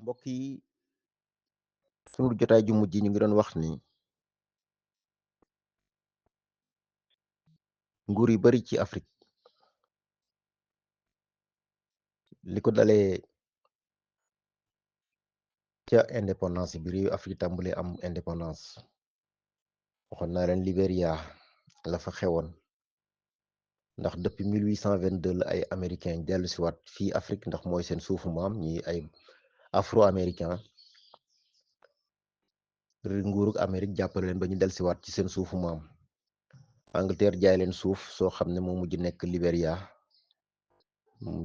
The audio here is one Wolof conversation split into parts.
mbokk yi sunu jotaay ju mujj ñu ngi doon wax ni nguur yu bari ci Afrique li ko dalee ca indépendance bi réewu Afrique tàmbale am indépendance waxoon naa leen Libéria la fa xewoon ndax depuis 1822 la ay américain dellu siwaat fii Afrique ndax mooy seen suufu maam ñi ay afro américain nguurug Amérique jàppale leen ba ñu dellu siwaat ci seen suufu maam Angleterre jaay leen suuf soo xam ne moo mujj nekk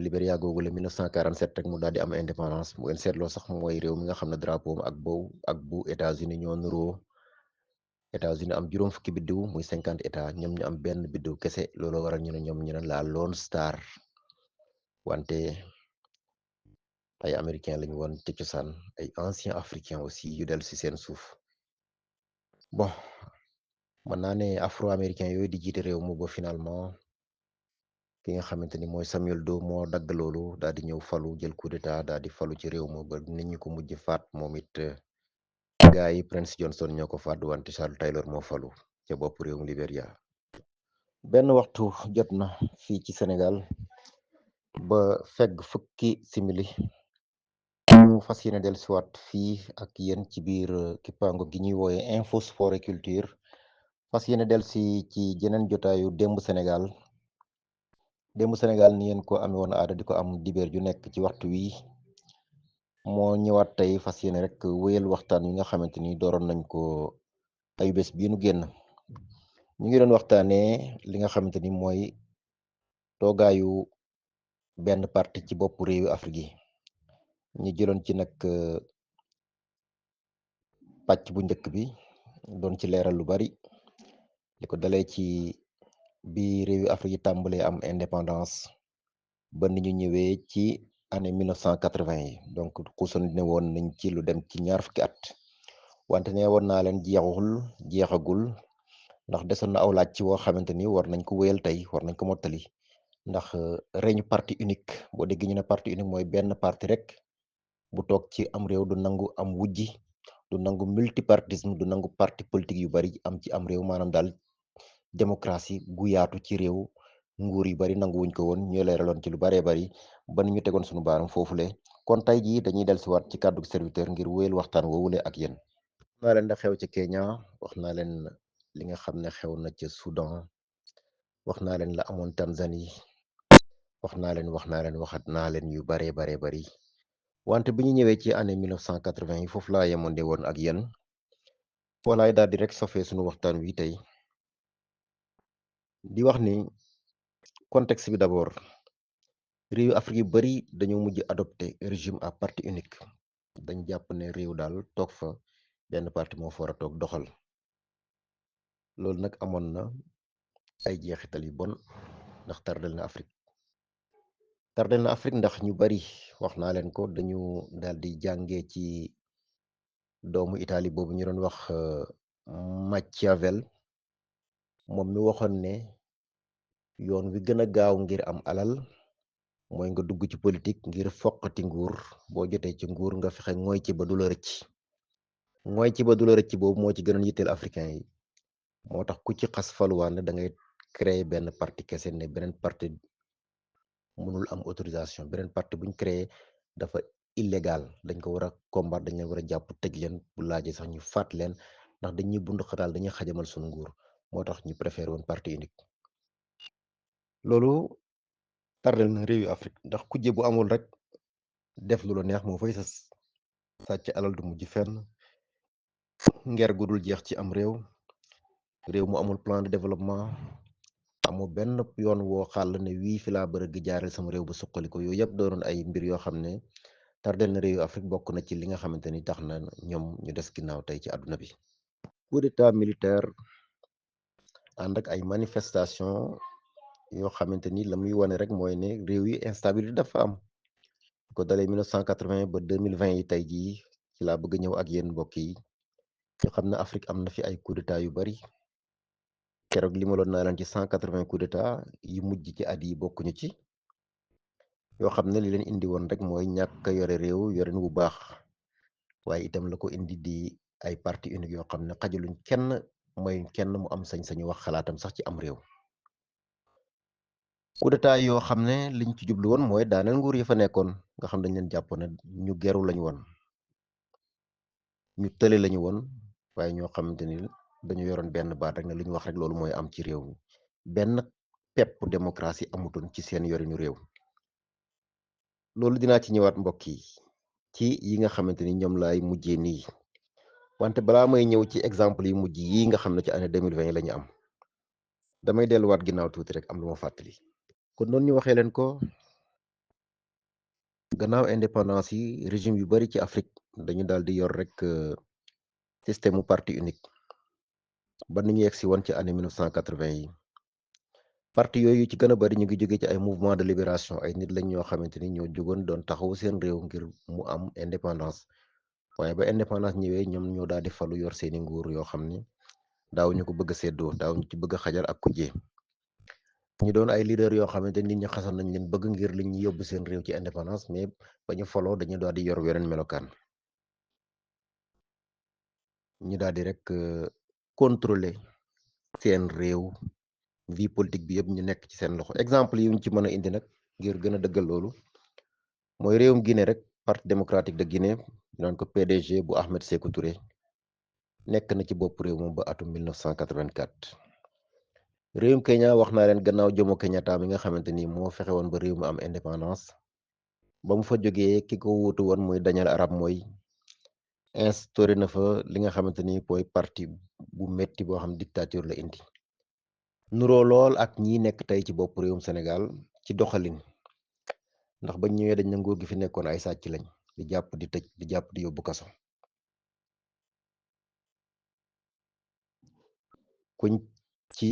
Libéria googu la 1947 rek mu daal di am indépendance bu ngeen seetloo sax mooy réew mi nga xam ne drapeau ak bu États-Unis ñoo nuroo États-Unis am juróom fukki biddiw muy 50 état ñoom ñu am benn biddiw kese looloo waral ñu ne ñoom ñu ne la Lone Star wante ay américain lañu woon ci cosaan ay anciens africains aussi yu dellu si seen suuf bon mën naa ne afro américain yooyu di jiite réew mu ba finalement ki nga xamante ni mooy Samuel Doe moo dagg loolu daal di ñëw falu jël coup d'état daal di falu ci réew ma ba nit ñi ko mujj faat moom it gaa yi Prince Johnson ñoo ko faat wante Charles Taylor moo falu ca bopp réewum Libéria. benn waxtu jot na fii ci Sénégal ba fegg fukki simili ñu fas yéene del siwaat fii ak yéen ci biir kippaango gi ñuy wooye info sport et culture fas yéene del si ci jeneen jotaayu démb Sénégal ni yéen ko amee woon aada di ko am dibeer ju nekk ci waxtu wi moo ñëwaat tey fas yéene rek wéyal waxtaan wi nga xamante ni dooroon nañ ko ay bés bii nu génn ñu ngi doon waxtaanee li nga xamante ni mooy toogaayu benn parti ci bopp réewu Afrique yi ñu jëloon ci nag pàcc bu njëkk bi doon ci leeral lu bari li ko dalee ci bi réewu Afrique yi tàmbalee am indépendance ba ni ñu ñëwee ci année 1980 yi donc xuusoon ne woon nañ ci lu dem ci ñaar fukki at wante ne woon naa leen jeexagul ndax desoon na aw laaj ci woo xamante ni war nañ ko wéyal tey war nañ ko mottali ndax reñu parti unique boo déggee ñu ne parti unique mooy benn parti rek bu toog ci am réew du nangu am wujji du nangu multipartisme du nangu parti politique yu bari am ci am réew maanaam daal démocratie gu yaatu ci réew nguur yu bari nanguwuñ ko woon ñu leeraloon ci lu baree bari ba ñu tegoon suñu baaram foofule kon tey jii dañuy dellusiwaat ci kàddu serviteur ngir wéyal waxtaan woowule ak yéen. wax naa leen da xew ci Kenya wax naa leen li nga xam ne xew na ca Soudan wax naa leen la amoon Tanzanie waxat naa leen yu baree baree bari wante bi ñu ñëwee ci année 1980 yi foofu laa yemoon woon ak yéen walaay daal di rek sofee suñu waxtaan wi tey di wax ni contexte bi d'abord réewu Afrique yu bari dañoo mujj adopté régime à parti unique dañ jàpp ne réew daal toog fa benn parti moo fa war a toog doxal loolu nag amoon na ay jeexital yu bon ndax tardel na Afrique ndax ñu bari wax naa leen ko dañu daal di jàngee ci doomu Italie boobu ñu doon wax Machiavel moom mi waxoon ne yoon wi gën a gaaw ngir am alal mooy nga dugg ci politique ngir foqati nguur boo jotee ci nguur nga fexe mooy ci ba du la rëcc mooy ci ba du la rëcc boobu moo ci gënoon yitteel africain yi moo tax ku ci xas faluwaan da ngay créer benn parti kese ne beneen parti mënul am autorisation beneen parti buñ créé dafa illégal dañ ko war a combattre dañ leen war a jàpp tëj leen bu laajee sax ñu faat leen ndax dañuy bund xataal dañuy xajamal suñu nguur moo tax ñu préféré woon parti unique loolu tardel na réew yu Afrique ndax kujje bu amul rek def lu la neex moo fay sës sàcc alal du mujj fenn nger gu dul jeex ci am réew mu amul plan de développement amoo benn yoon woo xàll ne wii fi laa bërëg jaareel sama réew bu suqaliko yooyu yëpp doonoon ay mbir yoo xam ne tardel na réew yu Afrique bokk na ci li nga xamante ni tax na ñoom ñu des ginnaaw tey ci àdduna bi coup d'état militaire ànd ak ay manifestation yoo xamante ni la muy wane rek mooy ne réew yi instabilité dafa am ko dalee 1980 ba 2020 yi tey jii ci laa bëgg ñëw ak yéen mbokk yi ñu xam ne Afrique am na fi ay coup d'état yu bari keroog limaloon naa leen ci 180 coup d'état yi mujj ci at yi bokkuñu ci yoo xam ne li leen indi woon rek mooy ñàkk yore réew yorin bu baax waaye itam la ko indi di ay parti unique yoo xam ne xajaluñ kenn, mayuñ kenn mu am sañ-sañu wax xalaatam sax ci am réew. coup d'état yoo xam ne liñ ci jublu woon mooy daaneel nguur yi fa nekkoon nga xam dañ leen jàppoon ne ñu geru lañu woon, ñu tële lañu woon, waaye ñoo xamante ni dañu yoroon benn baat rek ne lu ñu wax rek loolu mooy am ci réew mi. Benn pepp démocratie amutoon ci seen yorinu réew. Loolu dinaa ci ñëwaat mbokk yi ci yi nga xamante ni ñoom laay mujjee nii, wante balaa may ñëw ci exemple yu mujj yi nga xam ne ci année 2020 yi la ñu am, damay delluwaat ginnaaw tuuti rek am lu ma fàttali. kon noonu ñu waxee leen ko, gannaaw indépendance yi régime yu bari ci Afrique dañu daal di yor rek système mu parti unique ba nu ñu yegg si woon ci année 1980 yi. parti yooyu ci gën a bari ñu ngi jóge ci ay mouvement de libération, ay nit lañ ñoo xamante ni ñoo jógoon doon taxawu seen réew ngir mu am indépendance. waaye ba indépendance ñëwee ñoom ñoo daal di falu yor seeni nguur yoo xam ni daawuñu ko bëgg a séddoo, daawuñu ci bëgg a xajal ak kujje. ñu doon ay leader yoo xamante nit ñi xasoon nañ leen bëgg ngir li ñu yóbbu seen réew ci indépendance, mais ba ñu faloo dañu daal di yor weneen melokaan. ñu daal di rek contrôler seen réew, vie politique bi yëpp ñu nekk ci seen loxo. exemple yi ñu ci mën a indi nag ngir gën a dëggal loolu mooy réewum Guinée rek, parti démocratique de Guinée ñu naan ko PDG bu Ahmed Sékou Touré nekk na ci bopp réew moom ba atum 1984. réewum Kenya wax naa leen gannaaw Jomo Kenyatta mi nga xamante ni moo fexe woon ba réew mu am indépendance, ba mu fa jógee ki ko wuutu woon muy Daniel Arap Moi instauré na fa li nga xamante ni mooy parti bu metti boo xam dictature la indi. nuroo lool ak ñi nekk tey ci bopp réewum Sénégal ci doxalin, ndax bañ ñëwee dañ na nguur gi fi nekkoon ay sàcc lañ, di jàpp di tëj, di jàpp di yóbbu kaso. kuñ ci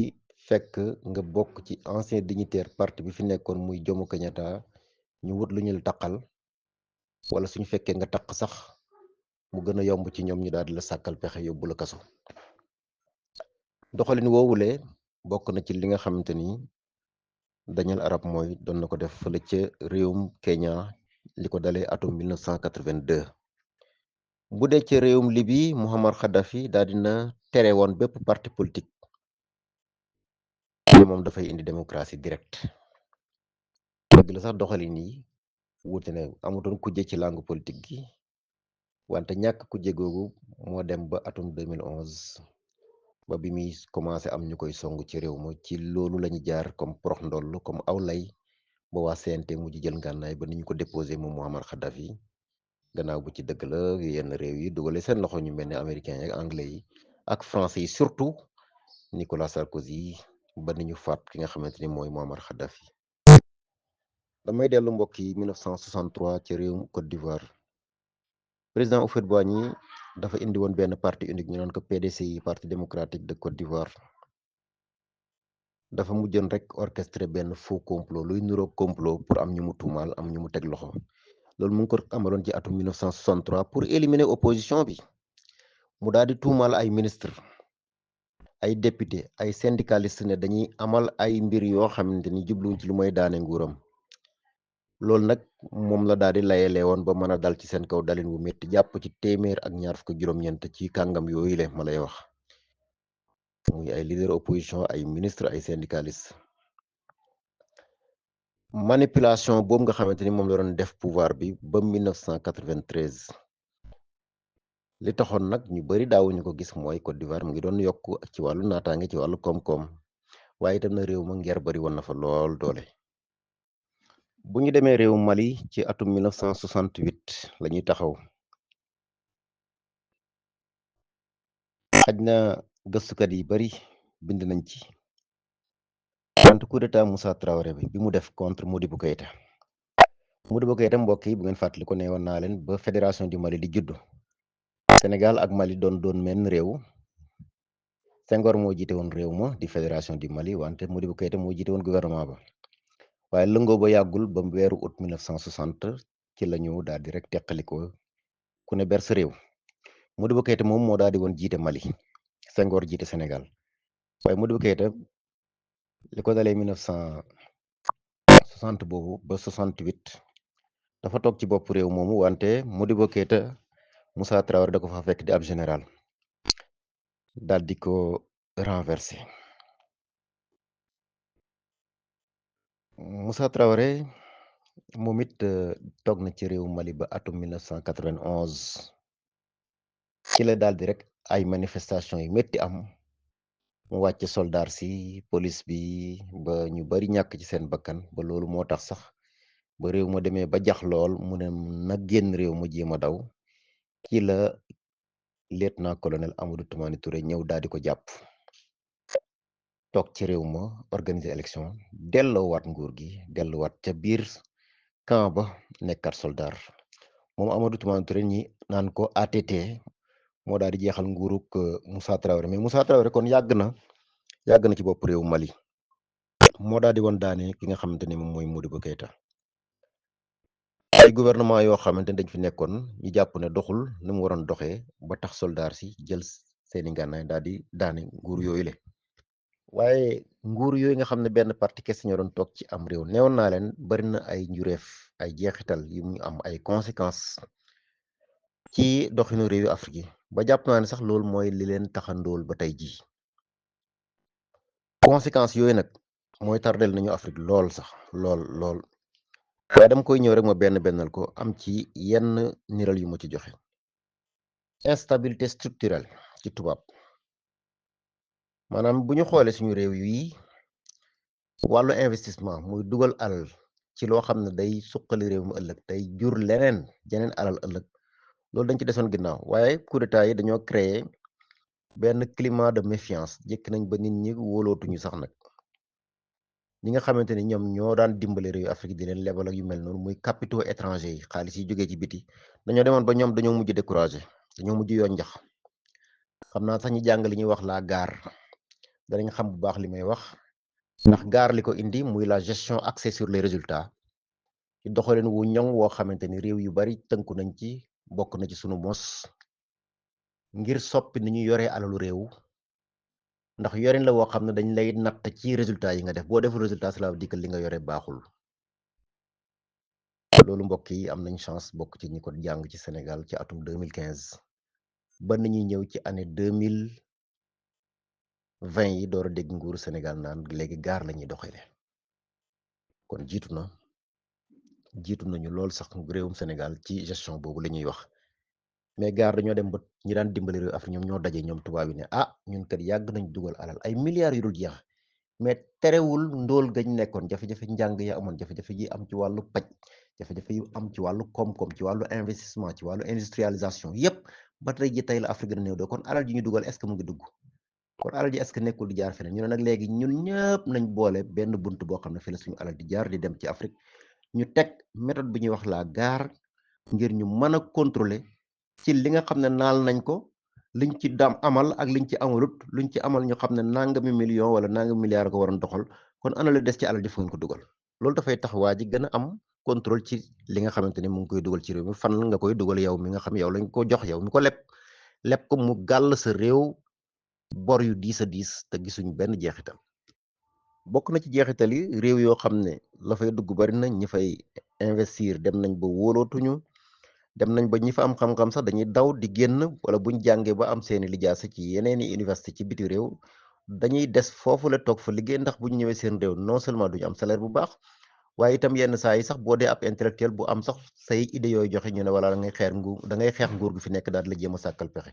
fekk nga bokk ci ancien dignitaire parti bi fi nekkoon muy Jomo Kenyatta, ñu wut lu ñu la taqal, wala suñu fekkee nga taq sax mu gën a yomb ci ñoom ñu daal di la sàkkal pexe yóbbu la kaso. doxalin woowule bokk na ci li nga xamante ni Daniel Arap Moi doon na ko def fële ca réewum Kenya li ko dalee atum 1982. bu dee ca réewum Libi, Muammar Kadhafi daal dina tere woon bépp parti politique ne moom dafay indi démocratie directe. dëgg la sax doxalin yi wuute na, amutoon kujje ci langue politique gi, wante ñàkk kujje googu moo dem ba atum 2011 ba bi muy commencé am ñu koy song ci réew ma. ci loolu lañu jaar comme prox ndoll, comme aw lay ba waa CNT mujj jël ngànnaay ba ni ñu ko déposé moom Muammar Kadhafi, gannaaw bu ci dëgg la yenn réew yi dugale seen loxo, ñu mel ne américains yi ak anglais yi ak français yi, surtout Nicolas Sarkozy, ba ni ñu faat ki nga xamante ni mooy Muammar Kadhafi. damay dellu mbokk yi 1963 ci réewum Côte d'Ivoire, président Houphouët-Boigny dafa indi woon benn parti unique ñu naan ko PDCI, parti démocratique de Côte d'Ivoire. dafa mujjoon rek orchestré benn faux complot, luy niroog complot pour am ñu mu tuumaal, am ñu mu teg loxo. loolu mu ngi ko amaloon ci atum 1963 pour éliminer opposition bi. mu daal di tuumaal ay ministre, ay député, ay syndicaliste ne dañuy amal ay mbir yoo xamante ni jubluwuñ ci lu mooy daane nguuram. loolu nag moom la daal di layelee woon ba mën a dal ci seen kaw dalin wu métti, jàpp ci téeméer ak ñaar fukk juróom-ñeent ci kàngam yooyu le ma lay wax, muy ay leader opposition, ay ministre, ay syndicaliste. manipulation boobu nga xamante ni moom la doon def pouvoir bi ba 1993, li taxoon nag ñu bari daawuñu ko gis mooy Côte d'Ivoire mu ngi doon yokk ci wàllu naataange, ci wàllu koom-koom, waaye itam na réew ma ngeer bari woon na fa lool doole. bu ñu demee réew Mali ci atum 1968 la ñuy taxaw. xaj na gëstukat yi bari bind nañ ci, wante coup d'état Moussa Traoré bi mu def contre Modibo Keïta. Modibo Keïta mbokk yi bu ngeen fàttali ko ne woon naa leen ba fédération du Mali di juddu, Sénégal ak Mali doon menn réew. Senghor moo jiite woon réew ma di fédération du Mali, wante Modibo Keïta moo jiite woon gouvernement ba. waaye lëngoo ba yàggul, ba weeru août 1960 ci la ñu daal di rek teqalikoo, ku ne ber sa réew. Modibo Keïta moom moo daal di woon jiite Mali, Senghor jiite Sénégal. waaye Modibo Keïta li ko dalee 1960 boobu ba 68 dafa toog ci bopp réew moomu, wante Modibo Keïta Moussa Traoré da ko fa fekk di ab général daal di ko renversé. Moussa Traoré moom it toog na ci réew Mali ba atum 1991 ci la daal di rek ay manifestation yu métti am mu wàcce soldaar si police bi ba ñu bari ñàkk ci seen bakkan ba loolu moo tax sax ba réew ma demee ba jax lool mu ne na génn réew ma jéem a daw ci la lieutenant colonel Amadou Toumani Touré ñëw daal di ko jàpp toog ci réew ma organiser élection delloowaat nguur gi delluwaat ca biir camp ba nekkat soldaar moom Amadou Toumani Touré ñi naan ko ATT moo daal di jeexal nguuruk Moussa Traoré mais Moussa Traoré kon yàgg na ci bopp réew Mali moo daal di woon daane ki nga xamante ni moom mooy Modibo Keïta ay gouvernement yoo xamante ni dañ fi nekkoon ñu jàpp ne doxul ni mu waroon doxee ba tax soldaar si jël seeni ngànnaay daal di daane nguur yooyu le waaye nguur yooyu nga xam ne benn parti kese ñoo doon toog ci am réew neewoon naa leen bari na ay njureef ay jeexital yu mu am ay conséquences ci doxinu réewu Afrique yi ba jàpp naa ne sax loolu mooy li leen taxandool ba tey jii conséquences yooyu nag mooy tardel nañu Afrique lool sax lool waaye dama koy ñëw rek ma bennal ko am ci yenn niral yu ma ci joxe instabilité structurelle ci tubaab maanaam bu ñu xoolee suñu réew yi wàllu investissement muy dugal alal ci loo xam ne day suqali réew mu ëllëg day jur leneen jeneen alal ëllëg loolu dañ ci desoon ginnaaw waaye coup d'état yi dañoo créer benn climat de méfiance jékki nañ ba nit ñi wóolootuñu sax nag ñi nga xamante ni ñoom ñoo daan dimbale réew Afrique di leen lebal ak yu mel noonu muy capitaux étrangers yi xaalis yi jógee ci biti dañoo demoon ba ñoom dañoo mujj découragé dañoo mujj yoon njax xam naa sax ñi jàng li ñuy wax la gare danañ xam bu baax li may wax ndax gaar li ko indi muy la gestion axée sur les résultats ci doxalin wu ñoŋ woo xamante ni réew yu bari tënku nañ ci bokk na ci sunu mos ngir soppi ni ñu yoree alalu réew ndax yorin la woo xam ne dañ lay natt ci résultat yi nga def boo deful résultat cela veut dire que li nga yore baaxul loolu mbokk yi am nañ chance bokk ci ñi ko jàng ci Sénégal ci atum 2015 ba ni ñuy ñëw ci année 2020 yi door a dégg nguuru Sénégal naan léegi gaar la ñuy doxale kon jiitu nañu lool sax réewum Sénégal ci gestion boobu la ñuy wax mais gaar dañoo dem ba ñi daan dimbali réew Afrique ñoom ñoo daje ñoom tubaab yi ne ñun kat yàgg nañ dugal alal ay milliards yu dul jeex mais terewul ndóol gañ nekkoon jafe-jafe njàng ya amoon jafe-jafe yi am ci wàllu paj jafe-jafe yu am ci wàllu koom-koom ci wàllu investissement ci wàllu industrialisation yépp ba tey ji tey la Afrique gën a néew doo kon alal ji ñu dugal est-ce que mu ngi dugg kon alal ji est-ce que nekkul di jaar feneen ñu ne nag léegi ñun ñëpp nañ boole benn bunt boo xam ne fi la suñu alal di jaar di dem ci Afrique ñu teg méthode bi ñuy wax la gare ngir ñu mën a contrôler ci li nga xam ne naal nañ ko liñ ci dam amal ak liñ ci amalut luñ ci amal ñu xam ne nangami million wala nangami milliard ko waroon doxal kon ana la des ci alal ji fu ngeen ko dugal loolu dafay tax waa ji gën a am contrôle ci li nga xamante ni mu ngi koy dugal ci réew mi fan nga koy dugal yow mi nga xam yow lañ ko jox yow mi ko leb ko mu gàll sa réew bor yu diis a diis te gisuñu benn jeexital bokk na ci jeexital yi réew yoo xam ne la fay dugg bari na ñi fay investir dem nañ ba wóolootuñu dem nañ ba ñi fa am xam-xam sax dañuy daw di génn wala buñ jàngee ba am seeni lijaasa ci yeneeni université ci biti réew dañuy des foofu la toog fa liggéey ndax bu ñu ñëwee seen réew non seulement duñu am salaire bu baax waaye itam yenn saa yi sax boo dee ab intellectuel bu am sax say idée yooyu joxe ñu ne wala da ngay xeex nguur gu fi nekk daal di la jéem a sàkkal pexe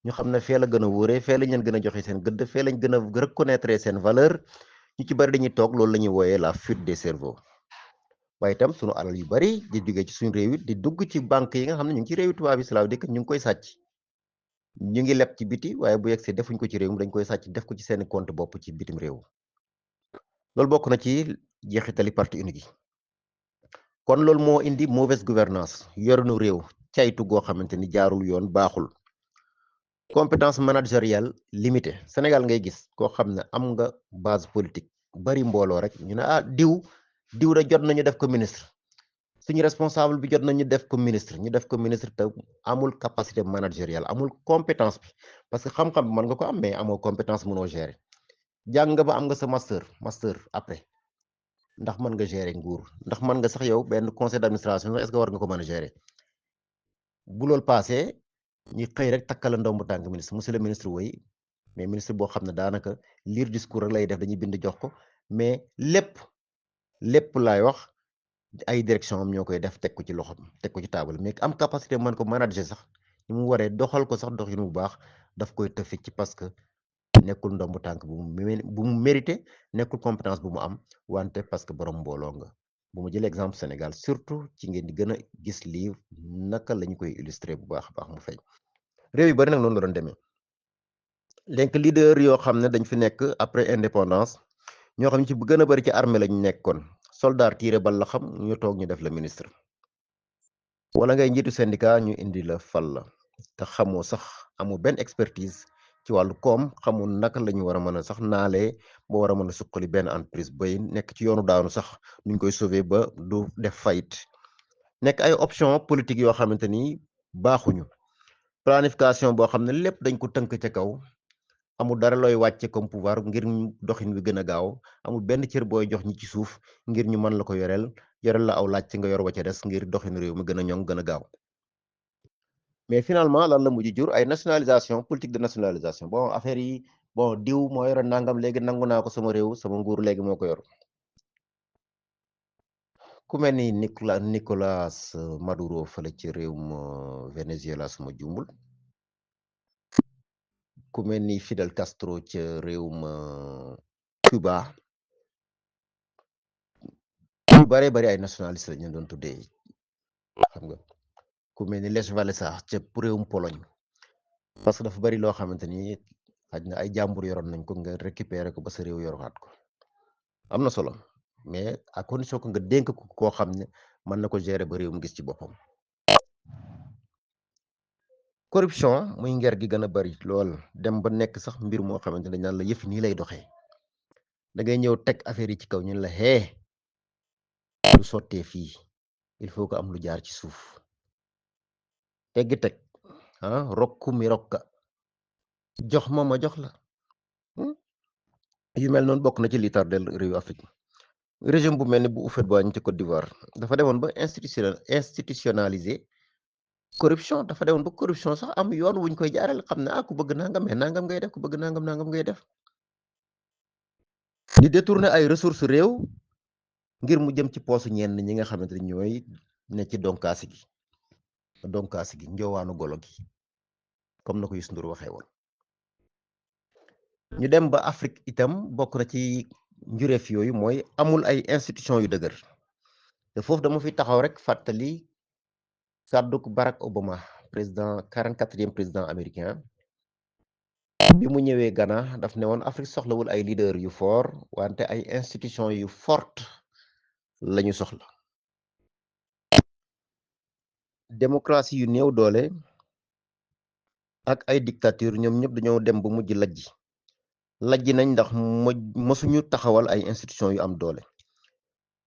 ñu xam ne fee la gën a wóoree fee lañ leen gën a joxe seen gëdd fee lañ gën a reconnaître seen valeur ñu ci bari dañuy toog loolu la ñuy wooyee la fuite des cerveaux waaye itam sunu alal yu bari di jógee ci suñu réew it di dugg ci banque yi nga xam ne ñu ngi ci réewi tubaab yi cela veut dire que ñu ngi koy sàcc ñu ngi leb ci biti waaye bu yegsee defuñ ko ci réew mi dañ koy sàcc def ko ci seeni compte bopp ci bitim réew loolu bokk na ci jeexitali parti unique yi kon loolu moo indi mauvaise gouvernance yorinu réew caytu goo xamante ni jaarul yoon baaxul compétence managériale limitée Sénégal ngay gis koo xam ne am nga base politique bari mbooloo rek ñu ne diw da jot nañu def ko ministre suñu responsable bi jot nañu def ko ministre ñu def ko ministre te amul capacité managériale amul compétence bi parce que xam-xam bi mën nga ko am mais amoo compétence mënoo gérer jàng nga ba am nga sa master après ndax mën nga gérer nguur ndax mën nga sax yow benn conseil d'administration est-ce que war nga ko mën a gérer bu loolu passé ñi xëy rek takkal la ndombu tànk ministre monsieur le ministre woy mais ministre boo xam ne daanaka lire discours rek lay def dañuy bind jox ko mais lépp laay wax ay direction am ñoo koy def teg ko ci loxoom teg ko ci taabal mais am capacité mën ko manager sax ni mu waree doxal ko sax doxin bu baax daf koy tëfe ci parce que nekkul ndombu tànk bu mu mérité nekkul compétence bu mu am wante parce que borom mbooloo nga bu mu jëlee exemple Sénégal surtout ci ngeen di gën a gis lii naka la ñu koy illustrer bu baax a baax mu feeñ réew yu bari nag noonu la doon demee léegi leader yoo xam ne dañ fi nekk après indépendance ñoo xam ne ci bu gën a bari ci armée lañ nekkoon soldat tiré bal la xam ñu toog ñu def la ministre wala ngay njiitu syndicat ñu indi la fal la te xamoo sax amoo benn expertise ci wàllu koom xamul naka la ñu war a mën a sax naalee ba war a mën a suqali benn entreprise bay nekk ci yoonu daanu sax nuñ koy sauver ba du def fayit nekk ay option politique yoo xamante ni baaxuñu planification boo xam ne lépp dañ ko tënk ca kaw amul dara looy wàcce comme pouvoir ngir doxin wi gën a gaaw amul benn cër booy jox ñi ci suuf ngir ñu mën la ko yoreel la aw laaj ci nga yor wa ca des ngir doxin réew mi gën a ñoŋ gën a gaaw mais finalement lan la mujj jur ay nationalisation politique de nationalisation bon affaire yi bon diw moo yore nangam léegi nangu naa ko sama réew sama nguur léegi moo ko yor ku mel ni Nicolas Maduro fële ci réewum Venezuela suma jumbul ku mel ni Fidel Castro ca réewum Cuba ñu baree bari ay nationaliste la ñu doon tuddee xam nga ku mel ni Lech Walesa ca réewum Pologne parce que dafa bari loo xamante ni xaj na ay jàmbur yoroon nañ ko nga récupérer ko ba sa réew yoroxaat ko am na solo mais à condition que nga dénk ko koo xam ne mën na ko gérer ba réew mu gis ci boppam corruption muy nger gi gën a bari lool dem ba nekk sax mbir moo xamante ne dañ naan la yëf nii lay doxee da ngay ñëw teg affaire yi ci kaw ñun la hee lu sottee fii il faut que am lu jaar ci suuf teggi teg rokku mi rokka jox ma jox la yu mel noonu bokk na ci li tardel réewu Afrique régime bu mel ni bu Houphouët-Boigny ci Côte d'Ivoire dafa demoon ba institutionnaliser corruption dafa demoon ba corruption sax am yoon wuñ koy jaarale xam ne ku bëgg nangam mais nangam ngay def ku bëgg nangam nangam ngay def di détourner ay ressources réew ngir mu jëm ci poosu ñenn ñi nga xamante ni ñooy ne ci donkaasi gi njoowaanu golo gi comme na ko Youssou Ndour waxee woon ñu dem ba Afrique itam bokk na ci njureef yooyu mooy amul ay institution yu dëgër te foofu dama fi taxaw rek fàttali kàdduk Barack Obama président 44e président américain bi mu ñëwee Ghana daf ne woon Afrique soxlawul ay leader yu fort wante ay institution yu forte lañu soxla démocratie yu néew doole ak ay dictature ñoom ñëpp dañoo dem ba mujj lajji nañ ndax mësuñu taxawal ay institution yu am doole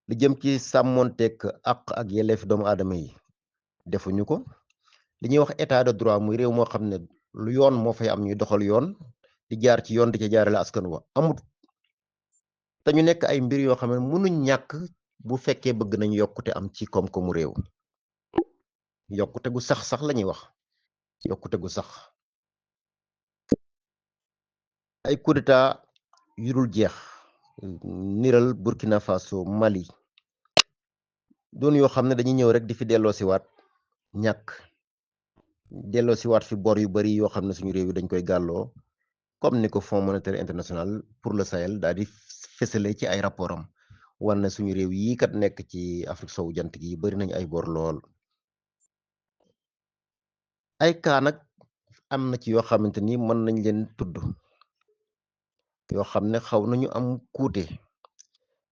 li jëm ci sàmmonteeg àq ak yelleef doomu aadama yi defuñu ko li ñuy wax état de droit muy réew moo xam ne lu yoon moo fay am ñuy doxal yoon di jaar ci yoon di ca jaarale askan wa amut te ñu nekk ay mbir yoo xam ne mënuñ ñàkk bu fekkee bëgg nañ yokkute am ci koom-koomu réew yokkute gu sax la ñuy wax yokkute gu sax ay coup d'état yu dul jeex niral Burkina Faso Mali doon yoo xam ne dañuy ñëw rek di fi delloo si waat ñàkk delloo si waat fi bor yu bari yoo xam ne suñu réew yi dañ koy gàlloo comme ni ko Fonds monétaire international pour le Sahel daal di fësale ci ay rapport am wan na suñu réew yii kat nekk ci Afrique sowu jant gi bari nañ ay bor lool ay kaa nag am na ci yoo xamante ni mën nañ leen tudd yoo xam ne xaw nañu am kuute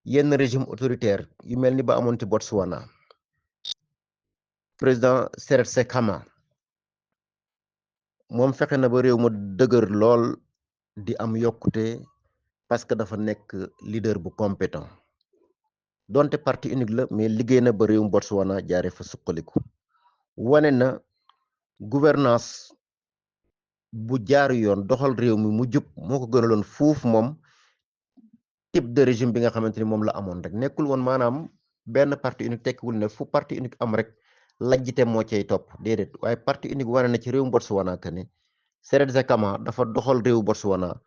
yenn régime autoritaire yu mel ni ba amoon ci Botswana président Seretse Khama moom fexe na ba réew ma dëgër lool di am yokkute parce que dafa nekk leader bu compétent donte parti unique la mais liggéey na ba réewum Botswana jaare fa suqaliku wane na gouvernance bu jaar yoon doxal réew mi mu jub moo ko gënaloon fuuf moom type de régime bi nga xamante ni moom la amoon rek nekkul woon maanaam benn parti unique tekkiwul ne fu parti unique am rek lajjite moo cay topp déedéet waaye parti unique wane na ci réewum Botswana que ne Seretse Khama dafa doxal réewu Botswana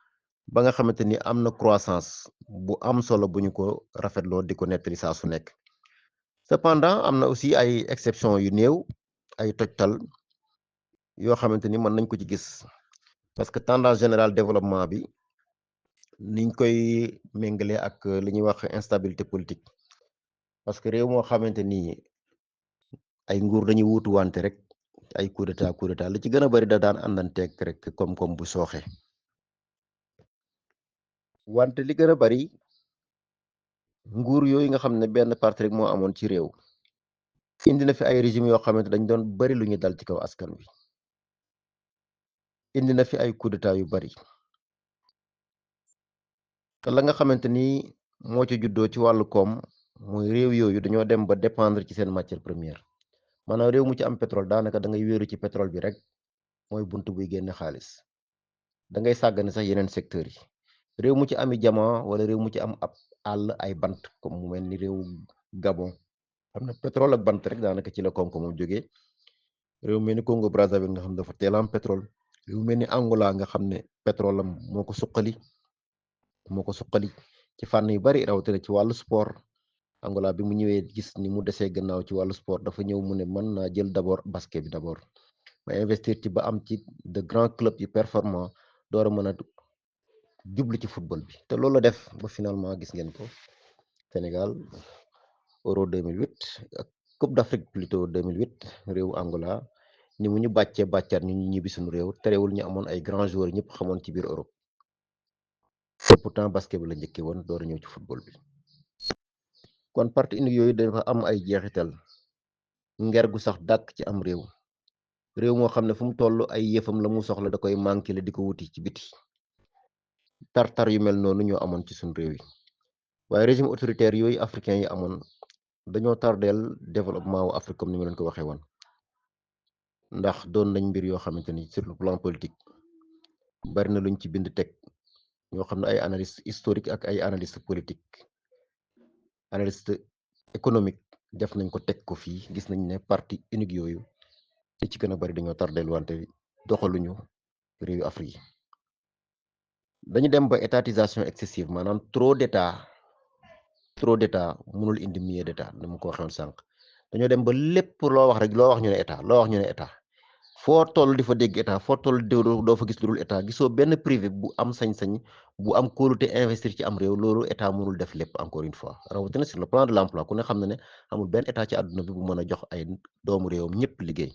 ba nga xamante ni am na croissance bu am solo bu ñu ko rafetloo di ko nettali saa su nekk cependant am na aussi ay exception yu néew ay tojtal yoo xamante ni mën nañ ko ci gis parce que tendance générale développement bi niñ koy méngale ak li ñuy wax instabilité politique parce que réew moo xamante ni ay nguur dañuy wuutu wante rek ay coup d'état li ci gën a bari da daan àndanteeg rek koom-koom bu sooxe wante li gën a bari nguur yooyu nga xam ne benn parti rek moo amoon ci réew indi na fi ay régime yoo xamante dañ doon bari lu ñu dal ci kaw askan wi indi na fi ay coup d'état yu bari te la nga xamante ni moo ci juddoo ci wàllu koom mooy réew yooyu dañoo dem ba dépendre ci seen matière première maanaam réew mu ci am pétrole daanaka da ngay wéeru ci pétrole bi rek mooy bunt buy génne xaalis da ngay sàggane sax yeneen secteurs yi réew mu ci ami jamaa wala réew mu ci am ab àll ay bant comme mu mel ni réew Gabon xam na pétrole ak bant rek daanaka ci la koom-koomam jógee réew mel ni Congo Brazzaville nga xam ne dafa teel am pétrole réew mel ni Angola nga xam ne pétrole am moo ko suqali ci fànn yu bari rawatina ci wàllu sport Angola bi mu ñëwee gis ni mu desee gannaaw ci wàllu sport dafa ñëw mu ne mën naa jël d'abord basket bi d'abord ma investir ci ba am ci de grands clubs yu performant door a mën a jublu ci football bi te loolu la def ba finalement gis ngeen ko Sénégal Euro 2008 ak Coupe d'Afrique plutôt 2008 réewu Angola ni mu ñu bàccaat ñu ñibbi suñu réew terewul ñu amoon ay grands joueurs ñëpp xamoon ci biir Europe te pourtant basket bi la njëkkee woon door a ñëw ci football bi kon parti unique yooyu dafa am ay jeexital nger gu sax dàkk ci am réew moo xam ne fu mu toll ay yëfam la mu soxla da koy manqué la di ko wuti ci biti tar-tar yu mel noonu ñoo amoon ci suñu réew yi waaye régime autoritaire yooyu africain yi amoon dañoo tardeel développement wu Afrique comme ni ma leen ko waxee woon ndax doon nañ mbir yoo xamante ni sur le plan politique bari na luñ ci bind teg ñoo xam ne ay analyste historique ak ay analyste politique analyste économique def nañ ko teg ko fii gis nañ ne parti unique yooyu li ci gën a bari dañoo tardeel wante doxaluñu réewu Afrique yi dañu dem ba étatisation excessive maanaam trop d'état mënul indi mieux d'état dama ko waxoon sànq dañoo dem ba lépp loo wax rek loo wax ñu ne état loo wax ñu ne état foo toll di fa dégg état foo toll doo fa gis lu dul état gisoo benn privé bu am sañ-sañ bu am kóolute investir ci am réew loolu état mënul def lépp encore une fois rawatina sur le plan de l'emploi ku ne xam na ne amul benn état ci àdduna bi bu mën a jox ay doomu réewam ñëpp liggéey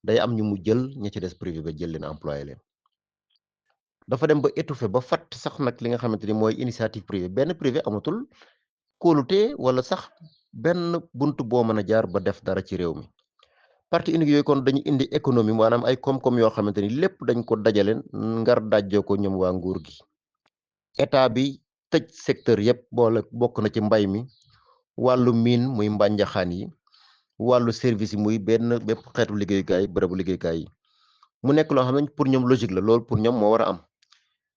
day am ñu mu jël ña ci des privé ba jël leen employé leen dafa dem ba étouffé ba fatt sax nag li nga xamante ni mooy initiative privée benn privé amatul kóolute wala sax benn bunt boo mën a jaar ba def dara ci réew mi parti unique yooyu kon dañu indi économie maanaam ay koom-koom yoo xamante ni lépp dañ ko dajale ngar dajjoo ko ñoom waa nguur gi état bi tëj secteur yëpp boole bokk na ci mbay mi wàllu miin muy mbànjaxaan yi wàllu service yi muy benn bépp xeetu liggéeyukaay bërëbu liggéeyukaay yi mu nekk loo xam ne pour ñoom logique la loolu pour ñoom moo war a am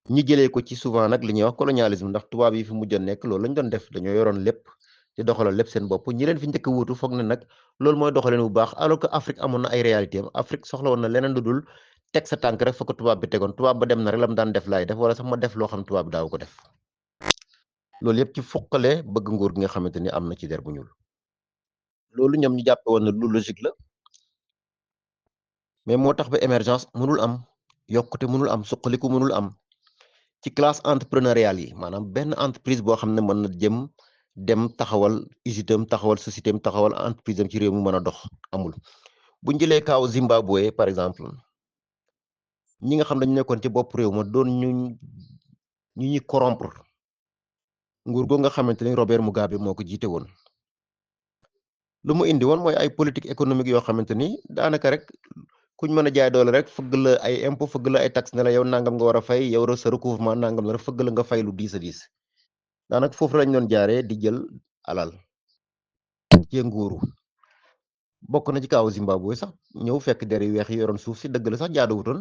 ñi jëlee ko ci souvent nag li ñuy wax colonialisme ndax tubaab yi fi mujjoon nekk loolu lañ doon def dañoo yoroon lépp di doxalal lépp seen bopp ñi leen fi njëkk a wuutu foog ne nag loolu mooy doxaleen bu baax alors que Afrique amoon na ay réalité am Afrique soxla woon na leneen lu dul teg sa tànk rek fa ko tubaab bi tegoon tubaab ba dem na rek la mu daan def laay def wala sax ma def loo xam tubaab bi daaw ko def loolu yëpp ci fuqale bëgg nguur gi nga xamante ni am na ci der bu ñuul loolu ñoom ñu jàppe woon na lu logique la mais moo tax ba émergence mënul am yokkute mënul am suqaliku mënul am ci classe entrepreneuriale yi maanaam benn entreprise boo xam ne mën na jëm dem taxawal usine am taxawal société am taxawal entreprise am ci réew mu mën a dox amul bu ñu jëlee kaaw Zimbabwe par exemple ñi nga xam dañu nekkoon ci bopp réew ma doon ñu ñuy corrompre nguur goo nga xamante ni Robert Mugabe moo ko jiite woon lu mu indi woon mooy ay politique économique yoo xamante ni daanaka rek kuñ mën a jaay doole rek fëgg la ay impôt fëgg la ay taxe ne la yow nangam nga war a fay yow sa recouvrement nangam la rek fëgg la nga fay lu diis a diis daanaka foofu lañ doon jaaree di jël alal ci nguuru bokk na ci kaawu Zimbabwe sax ñëw fekk der yu weex yi yoroon suuf si dëgg la sax jaaduwutoon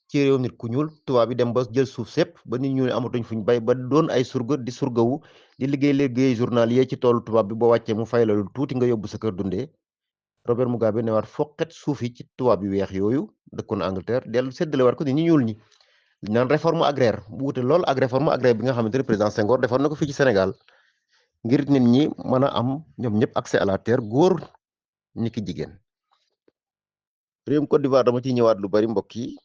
ci réew nit ku ñuul tubaab bi dem ba jël suuf sépp ba nit ñu amatuñ fuñ bay ba doon ay surga di surgawu di liggéey journalier ci toolu tubaab bi boo wàccee mu fay la lu tuuti nga yóbbu sa kër dundee Robert Mugabe ne waat foqet suuf yi ci tubaab yu weex yooyu dëkkoon Angleterre dellu séddale war ko ni ñu ñuul ñi li naan réforme agraire bu wute lool ak réforme agraire bi nga xamante ne président Senghor defoon na ko fii ci Sénégal ngir nit ñi mën a am ñoom ñëpp accès à la terre góor ni ki jigéen réewum Côte d'Ivoire dama ciy ñëwaat lu bari mbokk yi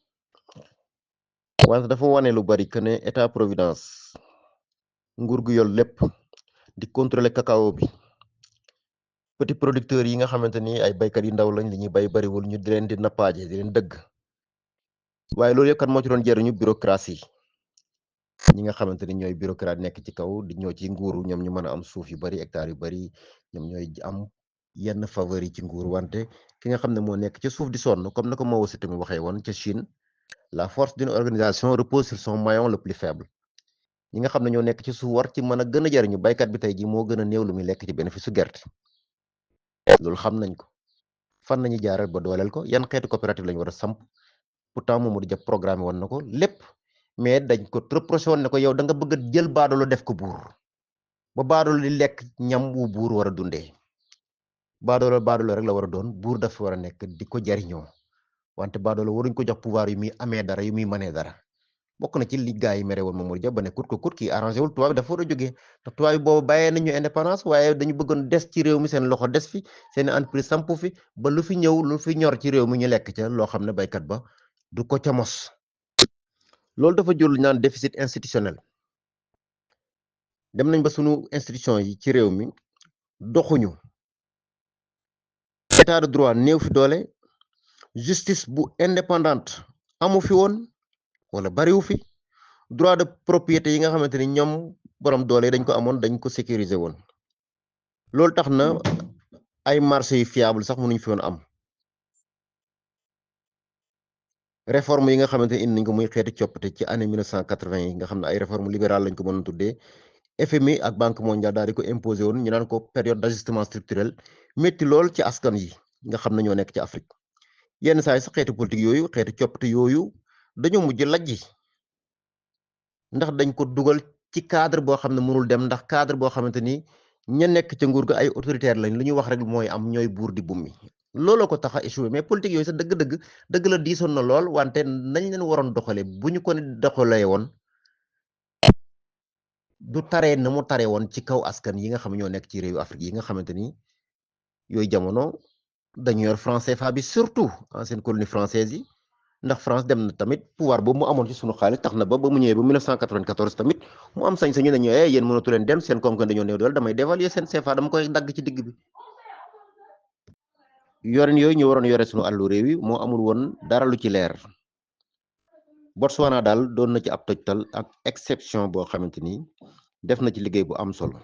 wante dafa wane lu bari que ne état providence nguur gu yor lépp di contrôler cacao bi petit producteurs yi nga xamante ni ay baykat yu ndaw lañ li ñuy bay bariwul ñu di leen di nappaaje di leen dëgg waaye loolu yëpp kan moo ci doon jëriñu bureaucratie ñi nga xamante ni ñooy bureaucrate nekk ci kaw di ñoo ci nguuru ñoom ñu mën a am suuf yu bari hectares yu bari ñoom ñooy am yenn faveur yi ci nguur wante ki nga xam ne moo nekk ci suuf di sonn comme na ko Mao Tse-tung waxee woon ca Chine la force d'une organisation repose sur son maillon le plus faible ñi nga xam ne ñoo nekk ci suuf war ci mën a gën a jariñu baykat bi tey ji moo gën a néew lu muy lekk ci bénéfice su gerte loolu xam nañ ko fan nañu jaaral ba dooleel ko yan xeetu coopérative lañu war a samp pourtant Mamadou Dia programme woon na ko lépp mais dañ ko reproché woon ne ko yow da nga bëgg a jël baadoolo def ko buur ba baadoolo di lekk ñam wu buur war a dundee baadoolo rek la war a doon buur dafa war a nekk di ko jariñoo wante baadoolo waruñ ko jox pouvoir yu muy amee dara yu muy mënee dara bokk na ci li gaa yi mere woon Mamadou Dia ba ne kut ko kut kii arrangé wul tubaab bi dafa war a jógee ndax tubaab bi boobu bàyyee nañu indépendance waaye dañu bëggoon des ci réew mi seen loxo des fi seen entreprise sampu fi ba lu fi ñëw lu fi ñor ci réew mi ñu lekk ca loo xam ne baykat ba du ko ca mos loolu dafa jur lu naan déficit institutionnel dem nañ ba sunu institution yi ci réew mi doxuñu état de droit néew fi doole justice bu indépendante amu fi woon wala bariwu fi droit de propriété yi nga xamante ni ñoom borom doole dañ ko amoon dañ ko sécuriser woon loolu tax na ay marché yu fiable sax mënuñ fi woon am réforme yi nga xamante ni indi nañ ko muy xeeti coppite ci année 1980 yi nga xam ne ay réforme libérale lañ ko mën a tuddee FMI ak Banque mondiale daal di ko imposé woon ñu naan ko période d'ajustement structurel métti lool ci askan yi nga xam ne ñoo nekk ci Afrique yenn saa yi sax xeeti politique yooyu xeeti coppite yooyu dañoo mujj lajji ndax dañ ko dugal ci cadre boo xam ne mënul dem ndax cadre boo xamante ni ña nekk ca nguur ga ay autoritaire lañ lu ñu wax rek mooy am ñooy buur di bummi looloo ko tax a échoué mais politique yooyu sax dëgg la diisoon na lool wante nañ leen waroon doxalee bu ñu ko ne doxalee woon du taree na mu taree woon ci kaw askan yi nga xam ñoo nekk ci réewu Afrique yi nga xamante ni yooyu jamono dañu yor franc CFA bi surtout ancienne colonie française yi ndax France dem na tamit pouvoir boobu mu amoon ci sunu xaalis tax na ba mu ñëwee ba 1994 tamit mu am sañ-sañu ne ñëwee yéen mënatu leen dem seen koom-koom dañoo néew doole damay dévaluer seen CFA dama koy dagg ci digg bi yorin yooyu ñu waroon yore sunu àllu réew yi moo amul woon dara lu ci leer Botswana daal doon na ci ab tojtal ak exception boo xamante ni def na ci liggéey bu am solo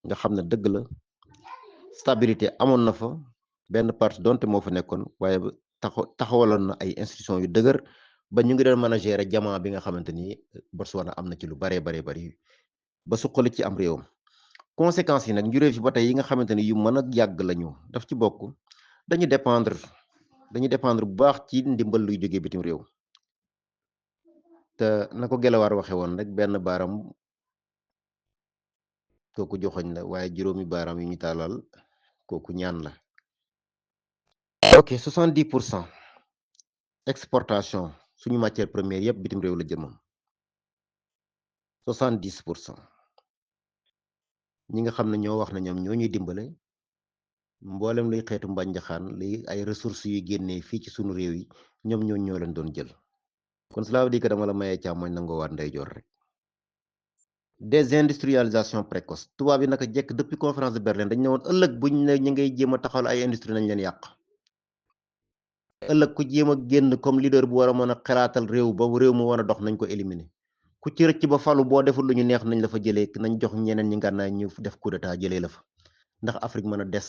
nga xam ne dëgg la stabilité amoon na fa benn parti donte moo fa nekkoon waaye taxawaloon na ay institutions yu dëgër ba ñu ngi doon mën a gérer jamono bi nga xamante ni Botswana am na ci lu baree baree bari ba suqali ci am réewam conséquences yi nag njuréef ci ba tey yi nga xamante ni yu mën a yàgg lañu daf ci bokk dañu dépendre bu baax ci ndimbal luy jógee bitim réew te na ko Gelawaar waxe woon rek benn baaram kooku joxoñ la waaye juróomi baaraam yu ñu tàllal kooku ñaan la ok 70% exportation suñu matière première yëpp bitim réew la jëmam 70% ñi nga xam ne ñoo wax na ñoom ñoo ñuy dimbale mboolem luy xeetu mbànjaxaan li ay ressources yu génnee fii ci sunu réew yi ñoom ñoo leen doon jël kon cela veut dire que dama la mayee càmmoñ nangoo waat ndeyjoor rek désindustrialisation précoce tubaab yi naka jekk depuis conférence de Berlin dañ ne woon ëllëg buñ ne ñu ngay jéem a taxawal ay industrie nañ leen yàq ëllëg ku jéem a génn comme leader bu war a mën a xalaatal réew ba réew mu war a dox nañ ko éliminer ku ci rëcc ba falu boo deful lu ñu neex nañ la fa jëlee nañ jox ñeneen ñi ngànnaay ñu def coup d'état jëlee la fa ndax Afrique mën a des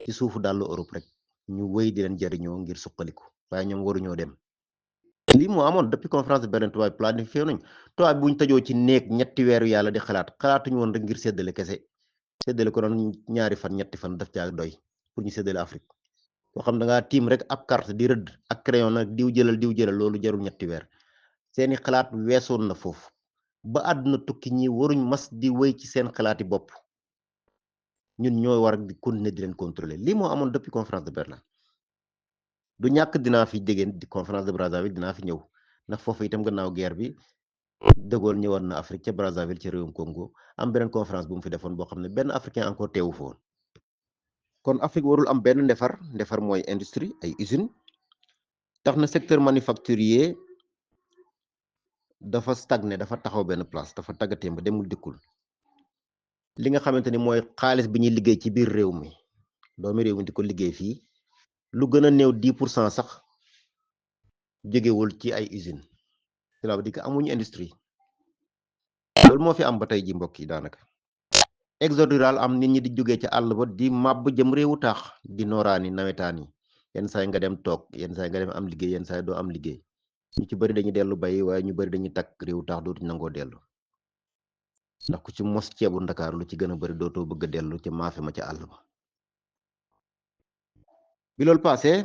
ci suufu dàllu Europe rek ñu wéy di leen jariñoo ngir suqaliku waaye ñoom waruñoo dem lii moo amoon depuis conférence de Berlin tubaab planifié nañ tubaab buñ tëjoo ci néeg ñetti weeru yàlla di xalaatuñu woon rek ngir séddale kese séddale ko doon ñaari fan ñetti fan daf caa doy pour ñu séddale Afrique koo xam da ngaa tiim rek ab carte di rëdd ak crayon nag diw jëlal loolu jarul ñetti weer seeni xalaat weesoon na foofu ba àdduna tukki ñi waruñ mas di wéy ci seen xalaati bopp ñun ñoo war di continuer di leen contrôler lii moo amoon depuis conférence de Berlin du ñàkk dinaa fi déggeen di conférence de Brazzaville dinaa fi ñëw ndax foofu itam gannaaw guerre bi De Gaulle ñëwoon na Afrique ca Brazzaville ca réewum Congo am beneen conférence bu mu fi defoon boo xam ne benn africain encore teewu fa woon kon Afrique warul am benn ndefar mooy industrie ay usine tax na secteur manufacturier dafa stagné dafa taxaw benn place dafa tàggatee ba demul dikkul li nga xamante ni mooy xaalis bi ñuy liggéey ci biir réew mi doomi réew mi di ko liggéey fii lu gën a néew 10% sax jógewul ci ay usine cela veut dire que amuñu industrie loolu moo fi am ba tey ji mbokk yi daanaka exode rural am nit ñi di jógee ca àll ba di màbb jëm réewu taax di nooraani nawetaani yenn saa yi nga dem toog yenn saa yi nga dem am liggéey yenn saa yi doo am liggéey ñu ci bëri dañuy dellu bay waaye ñu bëri dañuy takk réewu taax dootuñu nangoo dellu ndax ku ci mos ceebu Ndakaar lu ci gën a bëri dootoo bëgg a dellu ca maafe ma ca àll ba bi loolu passé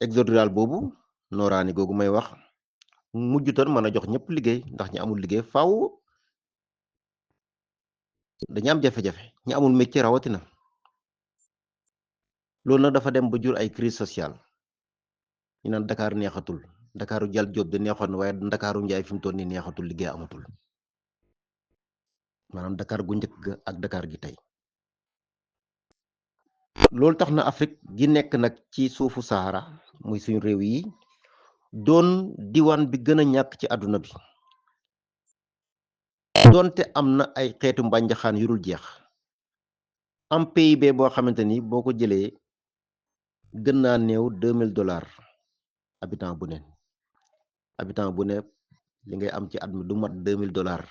exode rural boobu nooraani googu may wax mujjutoon mën a jox ñëpp liggéey ndax ñi amul liggéey faaw dañu am jafe-jafe ñi amul métier rawatina loolu nag dafa dem ba jur ay crise sociale ñu naan Dakar neexatul Dakaru jal job de neexoon na waaye Dakaru njaay fi mu toll nii neexatul liggéey amatul maanaam Dakar gu njëkk ga ak Dakar gi tey loolu tax na Afrique gi nekk nag ci suufu Sahara muy suñu réew yi doon diwaan bi gën a ñàkk ci àdduna bi doonte am na ay xeetu mbànjaxaan yu dul jeex am PIB boo xamante ni boo ko jëlee gën naa néew $2000 habitant bu ne habitant bu ne li ngay am ci at mi du mat $2000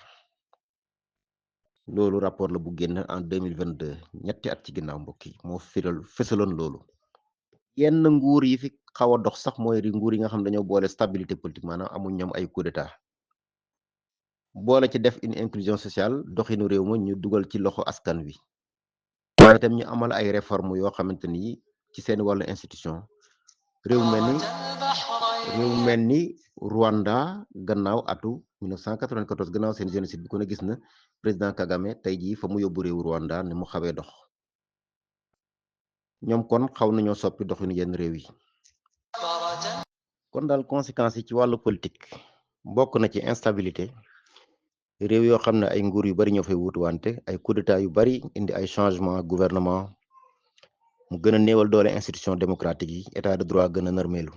loolu rapport la bu génn en 2022 ñetti at ci ginnaaw mbokk yi moo fësaloon loolu yenn nguur yi fi xaw a dox sax mooy nguur yi nga xam dañoo boole stabilité politique maanaam amuñ ñoom ay coup d'état boole ci def une inclusion sociale doxinu réew ma ñu dugal ci loxo askan wi waaye itam ñu amal ay réforme yoo xamante ni ci seen wàllu institution réew mel ni Rwanda gannaaw atu 1994 gannaaw seen génocide bi ku ne gis na président Kagame tey jii fa mu yóbbu réewu Rwanda ni mu xawee dox ñoom kon xaw nañoo soppi doxinu yenn réew yi kon daal conséquences yi ci wàllu politique bokk na ci instabilité réew yoo xam ne ay nguur yu bari ñoo fay wutu wante ay coup d'état yu bari indi ay changement gouvernement mu gën a néewal doole institution démocratique yi état de droit gën a nërmeelu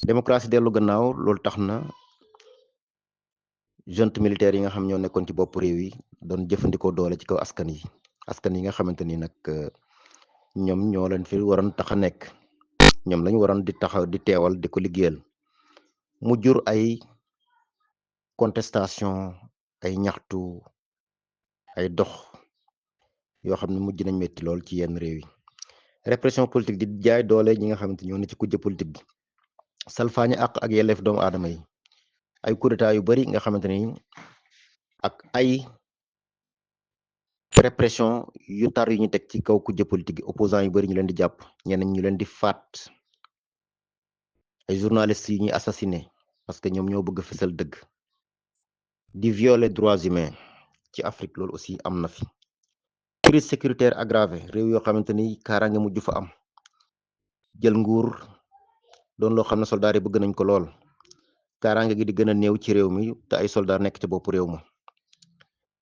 démocratie dellu gannaaw loolu tax na junte militaire yi nga xam ñoo nekkoon ci bopp réew yi doon jëfandikoo doole ci kaw askan yi nga xamante ni nag ñoom ñoo leen fi waroon tax a nekk ñoom lañu waroon di taxaw di teewal di ko liggéeyal mu jur ay contestation ay ñaxtu ay dox yoo xam ne mujj nañ metti lool ci yenn réew yi répression politique di jaay doole ñi nga xamante ñoo ne ci kujje politique bi salfaañi àq ak yelleef doomu aadama yi ay coup d'état yu bari nga xamante ni ak ay répression yu tar yu ñu teg ci kaw kujje politique yi opposants yu bari ñu leen di jàpp ñeneen ñu leen di faat ay journalistes yi ñuy assassiné parce que ñoom ñoo bëgg fësal dëgg di violer droits humains ci Afrique loolu aussi am na fi crise sécuritaire aggravée réew yoo xamante ni kaaraange mujj fa am jël nguur doon loo xam ne soldaar yi bëgg nañ ko lool kaaraange gi di gën a néew ci réew mi te ay soldaar nekk ci bopp réew ma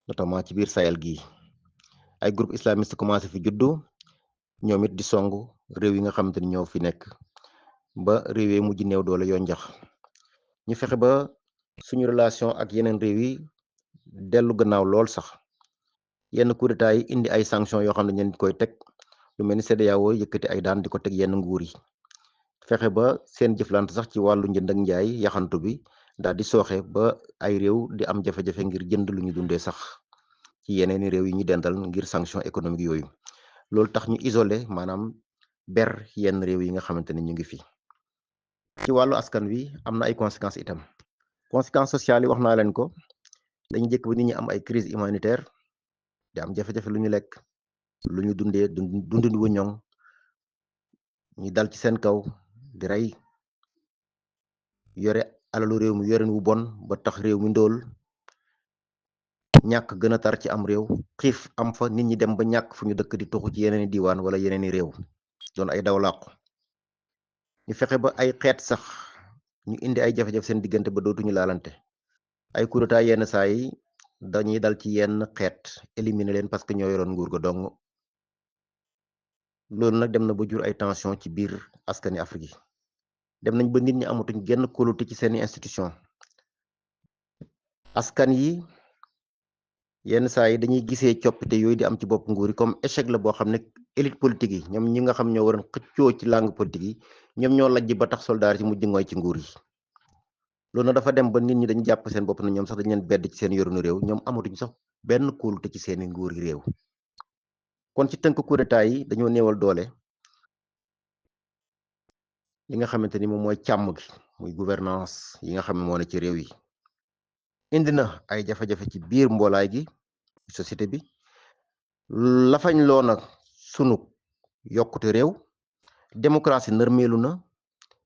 notamment ci biir Sahel gii ay groupe islamiste commencé fi juddu ñoom it di song réew yi nga xamante ni ñoo fi nekk ba réew yi mujj néew doole yoo njax ñu fexe ba suñu relation ak yeneen réew yi dellu gannaaw lool sax yenn coup d'état yi indi ay sanctions yoo xam ne ñeen koy teg lu mel ni CEDEAO yëkkati ay daan di ko teg yenn nguur yi fexe ba seen jëflante sax ci wàllu njënd ak njaay yaxantu bi daal di sooxe ba ay réew di am jafe-jafe ngir jënd lu ñu dundee sax ci yeneeni réew yi ñu dendal ngir sanction économique yooyu loolu tax ñu isolé maanaam ber yenn réew yi nga xamante ne ñu ngi fi ci wàllu askan wi am na ay conséquences itam conséquences sociales yi wax naa leen ko dañu jëkk ba nit ñi am ay crise humanitaire di am jafe-jafe lu ñu lekk lu ñu dundee dundin wu ñoŋ ñu dal ci seen kaw di rey yore alalu réew mi yorin wu bon ba tax réew mi ndóol ñàkk gën a tar ci am réew, xiif am fa, nit ñi dem ba ñàkk fu ñu dëkk di toxu ci yeneeni diiwaan wala yeneeni réew doon ay daw làqu ñu fexe ba ay xeet sax ñu indi ay jafe-jafe seen diggante ba dootuñu laalante ay coup d'état yenn saa yi dañuy dal ci yenn xeet éliminer leen parce que ñoo yoroon nguur ga dong loolu nag dem na ba jur ay tension ci biir askani Afrique yi dem nañ ba nit ñi amatuñ genn kóolute ci seeni institution askan yi yenn saa yi dañuy gisee coppite yooyu di am ci bopp nguur yi comme échec la boo xam ne élite politique yi ñoom ñi nga xam ñoo waroon xëccoo ci langue politique yi ñoom ñoo lajj ba tax soldaar ci mujj ngooy ci nguur yi loolu nag dafa dem ba nit ñi dañu jàpp seen bopp na ñoom sax dañ leen bedd ci seen yorunu réew ñoom amatuñ sax benn kóolute ci seeni nguur yi réew kon ci tënk coup d'état yi dañoo néewal doole li nga xamante ni moom mooy càmm gi muy gouvernance yi nga xam ne moo ne ci réew yi indi na ay jafe-jafe ci biir mboolaay gi société bi lafañ loo nag sunu yokkute réew démocratie nërmeelu na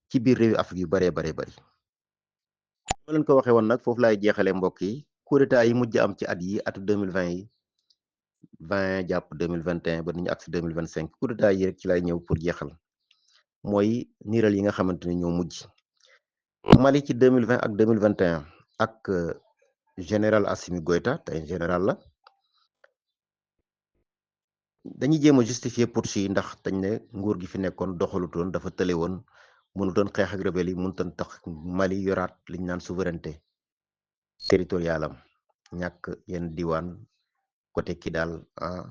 ci biir réew yi Afrique yu baree baree bari ma leen ko waxee woon nag foofu laay jeexalee mbokk yi coup d'état yi mujj am ci at yi atu 2020 yi 20 jàpp 2021 ba ni ñu agsi 2025 coup d'état yi rek ci lay ñëw pour jeexal mooy niiral yi nga xamante ni ñoo mujj Mali ci 2020 ak 2021 ak général Assimi Goïta tey général la dañuy jéem a justifier putsch yi ndax dañ ne nguur gi fi nekkoon doxalutoon dafa tële woon mënutoon xeex ak rebelle yi mënutoon tax Mali yoraat liñ naan souveraineté territoriale am ñàkk yenn diwaan côté Kidal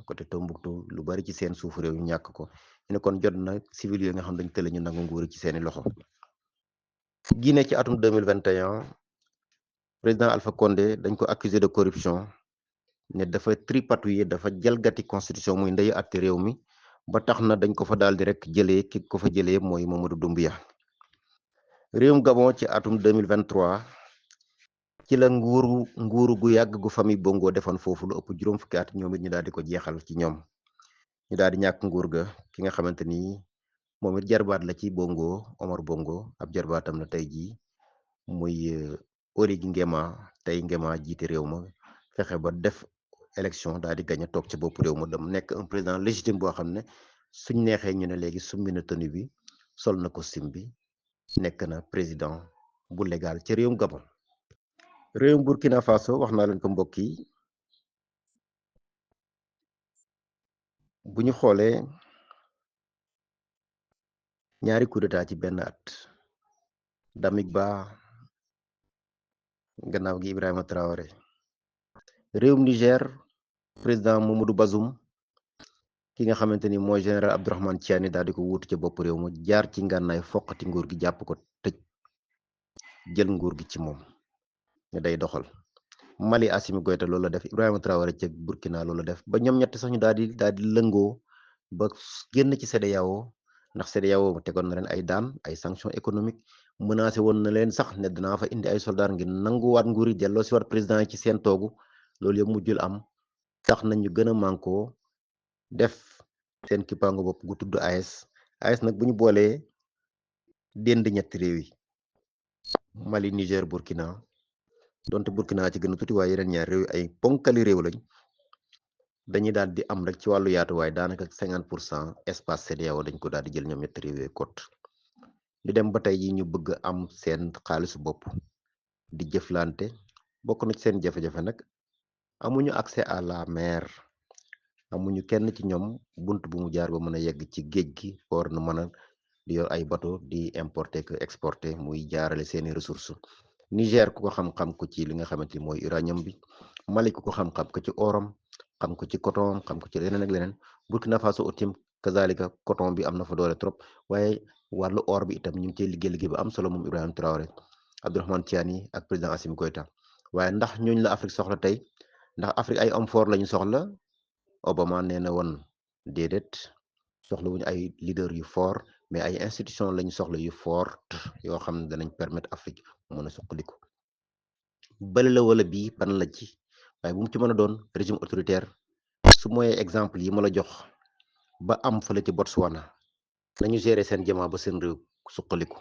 côté Tombouctou lu bari ci seen suufu réew ñu ñàkk ko ñu ne kon jot na civil yooyu nga xam dañ tële ñu nangu nguur ci seeni loxo Guinée ci atum 2021 président Alpha Condé dañ ko accusé de corruption ne dafa tripatouiller dafa jalgati constitution muy ndeyu àtte réew mi ba tax na dañ ko fa daal di rek jëlee ki ko fa jëlee mooy Mamadou Doumbouya réewum Gabon ci atum 2023 ci la nguuru gu yàgg gu famille Bongo defoon foofu lu ëpp juróom fukki at ñoom it ñu daal di ko jeexal ci ñoom ñu daal di ñàkk nguur ga ki nga xamante ni moom it jarbaat la ci Bongo Omar Bongo ab jarbaatam la tey jii muy Oligui Nguema tey Nguema jiite réew ma fexe ba def élection daal di gañ a toog ci bopp réew ma dem nekk un président légitime boo xam ne suñ neexee ñu ne léegi summi na tenue bi sol na costume bi nekk na président bu légal ci réewum Gabon réewum Burkina Faso wax naa leen ko mbokk yi bu ñu xoolee ñaari coup d'état ci benn at Damick Ba gannaaw gi Ibrahima Traoré réewum Niger président Mamadou Bazoum ki nga xamante ni mooy général Abdourahmane Tiani daal di ko wuutu ca bopp réew ma jaar ci ngànnaay foqati nguur gi jàpp ko tëj jël nguur gi ci moom ne day doxal Mali Assimi Goïta loolu la def Ibrahima Traoré ca Burkina loolu la def ba ñoom ñett sax ñu daal di lëngoo ba génn ci CEDEAO ndax CEDEAO tegoon na leen ay daan ay sanctions économiques menacé woon na leen sax ne dinaa fa indi ay soldats ngir nanguwaat nguur yi delloo si waat président yi ci seen toogu loolu yëpp mujjul am tax nañ ñu gën a mànkoo def seen kippaango bopp gu tudd AES nag bu ñu boolee dend ñetti réew yi Mali Niger Burkina donte Burkina ci gën a tuuti waaye yeneen ñaar réew yi ay ponkali réew lañ dañuy daal di am rek ci wàllu yaatuwaay daanaka 50% espace CEDEAO dañ ko daal di jël ñoom ñetti réew yooyu kot ñu dem ba tey yi ñu bëgg am seen xaalisu bopp di jëflante bokk na ci seen jafe-jafe nag amuñu accès à la mer amuñu kenn ci ñoom bunt bu mu jaar ba mën a yegg ci géej gi war na mën a di yor ay bateau di importer que exporter muy jaarale seeni ressources Niger ku ko xam-xam ko ci li nga xamante ni mooy uranium bi Mali ku ko xam-xam ko ci oram xam ko ci coton xam ko ci leneen ak leneen Burkina Faso utim kazalika coton bi am na fa doole trop waaye wàllu or bi itam ñu ngi cey liggéey ba am solo moom Ibrahima Traoré Abdourahmane Tiani ak président Assimi Goïta waaye ndax ñooñ la Afrique soxla tey ndax Afrique ay hommes forts lañu soxla Obama nee na woon déedéet soxla wuñu ay leader yu fort mais ay institution lañu soxla yu fort yoo xam ne danañ permettre Afrique mën a suqaliku bële la wala bii ban la ci waaye bu mu ci mën a doon régime autoritaire su mooy exemple yi ma la jox ba am fële ci Botswana nañu gérer seen jamaa ba seen réew suqaliku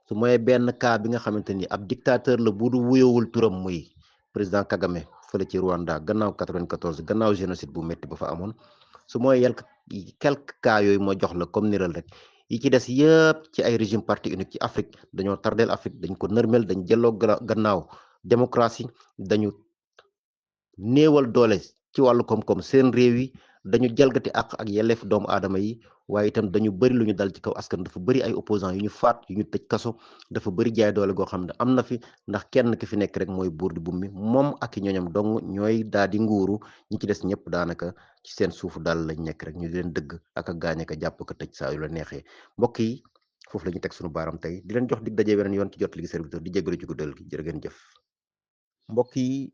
su mooy benn cas bi nga xamante ni ab dictateur la bu du wuyowul turam muy président Kagame fële ci Rwanda gannaaw 94 gannaaw génocide bu métti ba fa amoon su mooy quelques cas yooyu moo jox la comme niral rek yi ci des yëpp ci ay régime parti unique ci Afrique dañoo tardeel Afrique dañ ko nërmel dañ jëloo gannaaw démocratie dañu néewal doole ci wàllu koom-koom seen réew yi dañu jalgati àq ak yelleef doomu aadama yi waaye itam dañu bëri lu ñu dal ci kaw askan dafa bëri ay opposants yu ñu faat yu ñu tëj kaso dafa bëri jaay doole goo xam ne am na fi ndax kenn ki fi nekk rek mooy buur di bummi moom ak i ñooñam dong ñooy daal di nguuru ñi ci des ñëpp daanaka ci seen suufu daal lañ nekk rek ñu di leen dëgg ak a gaañ ak a jàpp ko tëj saa yu la neexee mbokk yi foofu la ñu teg suñu baaram tey di leen jox dig daje beneen yoon ci jot ligi serviteur di jégalu ci guddal gi jërë ngeen jëf mbokk yi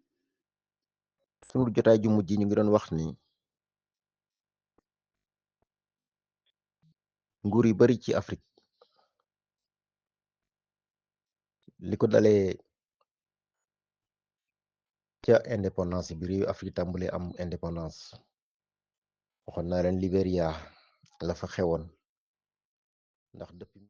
sunu jotaay ju mujj ñu ngi doon wax ni nguur yu bari ci Afrique li ko dalee ca indépendance bi réewu Afrique tàmbale am indépendance waxoon naa leen Libéria la fa xewoon ndax depuis